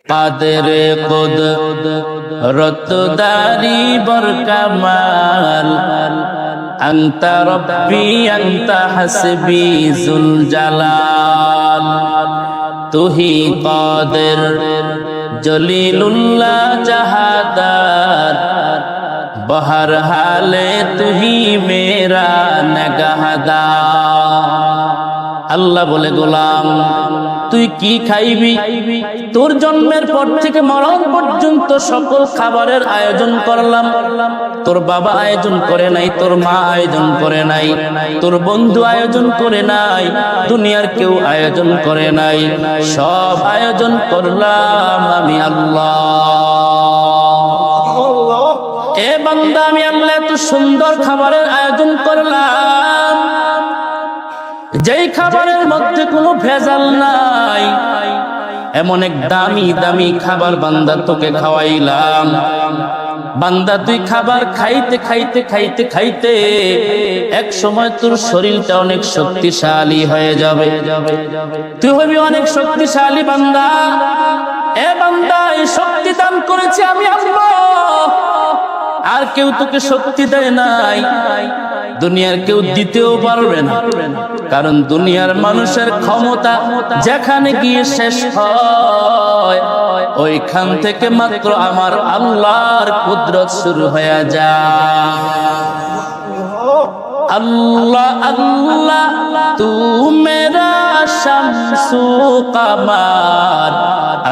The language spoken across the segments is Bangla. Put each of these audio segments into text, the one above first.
কাদের কুদরত দারি বরকামাল আনতা রব্বি আনতা হাসবি যুল জালাল তুহি কাদের জলিলুল্লাহ জাহাদার বহর হালে তুহি মেরা নগহদার। আল্লাহ বলে গোলাম তুই কি খাইবি? তোর জন্মের পর থেকে মরণ পর্যন্ত সকল খাবারের আয়োজন করলাম। তোর বাবা আয়োজন করে নাই, তোর মা আয়োজন করে নাই, তোর বন্ধু আয়োজন করে নাই, দুনিয়ার কেউ আয়োজন করে নাই, সব আয়োজন করলাম আমি আল্লাহ। এ বান্দা, আমি আল্লাহ এত সুন্দর খাবারের আয়োজন করলাম, যেই খাবারের মধ্যে কোনো ভেজাল নাই, এমন এক দামি দামি খাবার বান্দা তোকে খাওয়াইলাম। বান্দা তুই খাবার খাইতে খাইতে খাইতে খাইতে এক সময় তোর শরীরটা অনেক শক্তিশালী হয়ে যাবে, তুই হবি অনেক শক্তিশালী বান্দা। এ বান্দা, এই শক্তি দান করেছি আমি আল্লাহ, আর কেউ তোকে শক্তি দেয় নাই, দুনিয়ার কেউ দিতেও পারবে না। কারণ দুনিয়ার মানুষের ক্ষমতা যেখানে গিয়ে শেষ হয়, ওইখান থেকে মাত্র আমার আল্লাহর কুদরত শুরু হয়ে যায়। अल्लाह अल्लाह तू मेरा शम्सु कमर,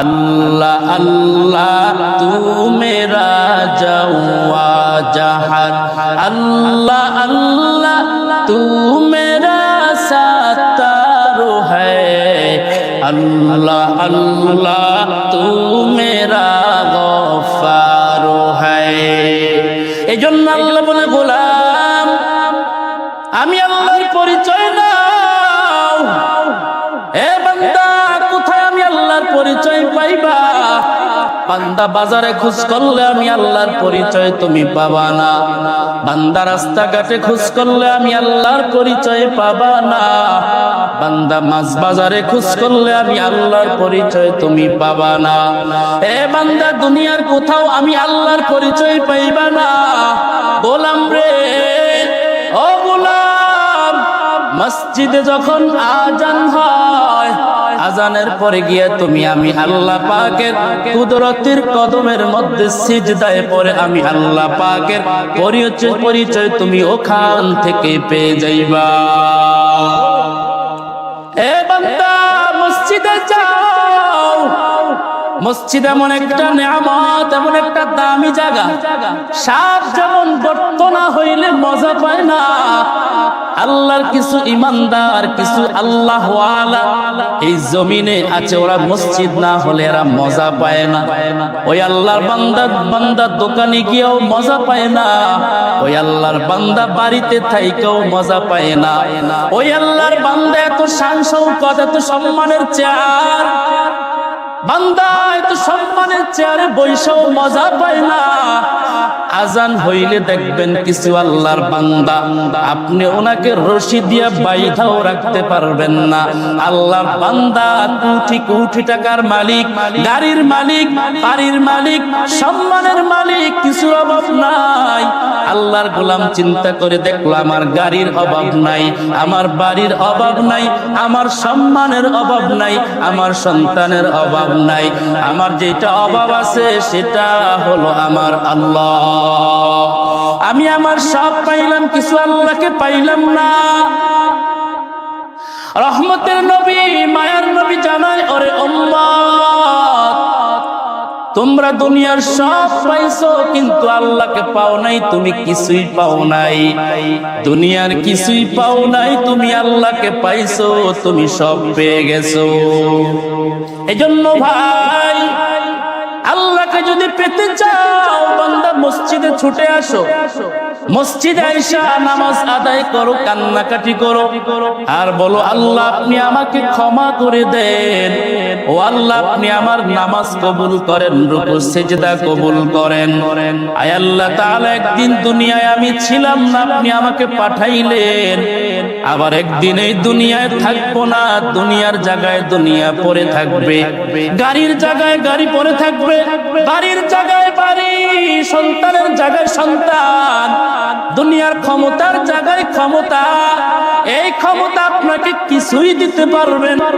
अल्लाह अल्लाह तू मेरा जवा जहर, अल्लाह अल्लाह तू मेरा सत्तार है, अल्लाह अल्लाह तू मेरा गफ्फार है। एजন্য আল্লাহ বলে গোলাম আমি আল্লাহর পরিচয় নাও। এ বান্দা, কোথায় আমি আল্লাহর পরিচয় পাইবা? বান্দা, বাজারে খোঁজ করলে আমি আল্লাহর পরিচয় তুমি পাবা না। বান্দা, রাস্তাঘাটে খোঁজ করলে আমি আল্লাহর পরিচয় পাবা না। বান্দা, মাছ বাজারে খোঁজ করলে আমি আল্লাহর পরিচয় তুমি পাবা না। এ বান্দা, দুনিয়ার কোথাও আমি আল্লাহর পরিচয় পাইবা না। গোলাম রে, ও গোলাম, মসজিদে যখন আজান হয়, আজানের পরে গিয়ে তুমি আমি আল্লাহ পাকের কুদরতের কদমের মধ্যে সিজদায় পড়ে আমি আল্লাহ পাকের পরিচয় তুমি ওখান থেকে পেয়ে যাইবা। এ বান্দা, মসজিদে যাও। মসজিদ এমন একটা নিয়ামত, এমন একটা দামি জায়গা, সাপ যেমন গর্ত না হইলে মজা পায় না, আল্লাহর কিছু ইমানদার, কিছু আল্লাহওয়ালা এই জমিনে আছে, ওরা মসজিদ না হলে এরা মজা পায় না। ওই আল্লাহর বান্দা দোকানে গিয়েও মজা পায় না, ওই আল্লাহর বান্দা বাড়িতে থাইকেও মজা পায় না। ওই আল্লাহর বান্দা এত শান শৌকত, এত সম্মানের চেয়ার, বান্দা এত সম্মানের চেয়ারে বৈশাও মজা পায় না। আজান হইলে দেখবেন কিছু আল্লাহর বান্দা, আপনি ওনাকে রশি দিয়ে বাইধাও রাখতে পারবেন না। আল্লাহর বান্দা কোটি কোটি টাকার মালিক, গাড়ির মালিক, বাড়ির মালিক, সম্মানের মালিক, কিছু অভাব নাই। আল্লাহর গোলাম চিন্তা করে দেখলো, আমার গাড়ির অভাব নাই, আমার বাড়ির অভাব নাই, আমার সম্মানের অভাব নাই, আমার সন্তানের অভাব নাই, আমার যেটা অভাব আছে সেটা হলো আমার আল্লাহ। আমি আমার সব পাইলাম, কিছু আল্লাহকে পাইলাম না। রহমতের নবী, মায়ার নবী জানায়, ওরে উম্মত, তোমরা দুনিয়ার সব পাইছো কিন্তু আল্লাহকে পাও নাই, তুমি কিছুই পাও নাই। দুনিয়ার কিছুই পাও নাই, তুমি আল্লাহকে পাইছো, তুমি সব পেয়ে গেছো। এজন্য ভাই, আল্লাহকে যদি পেতে চাও, বান্দা মসজিদে ছুটে আসো। মসজিদে আইসা নামাজ আদায় করো, কান্নাকাটি করো, আর বলো আল্লাহ আপনি আমাকে ক্ষমা করে দেন, ও আল্লাহ আপনি আমার নামাজ কবুল করেন, রুকু সিজদা কবুল করেন। আয় আল্লাহ তাআলা একদিন দুনিয়ায় আমি ছিলাম না, আপনি আমাকে পাঠাইলেন, আবার একদিন এই দুনিয়ায় থাকবো না, দুনিয়ার জায়গায় দুনিয়া পড়ে থাকবে, গাড়ির জায়গায় গাড়ি পড়ে থাকবে, বাড়ির জায়গায় বাড়ি, সন্তানের জায়গায় সন্তান, দুনিয়ার ক্ষমতার জায়গায় ক্ষমতা। এই ক্ষমতা আপনাকে কিছুই দিতে পারবে না।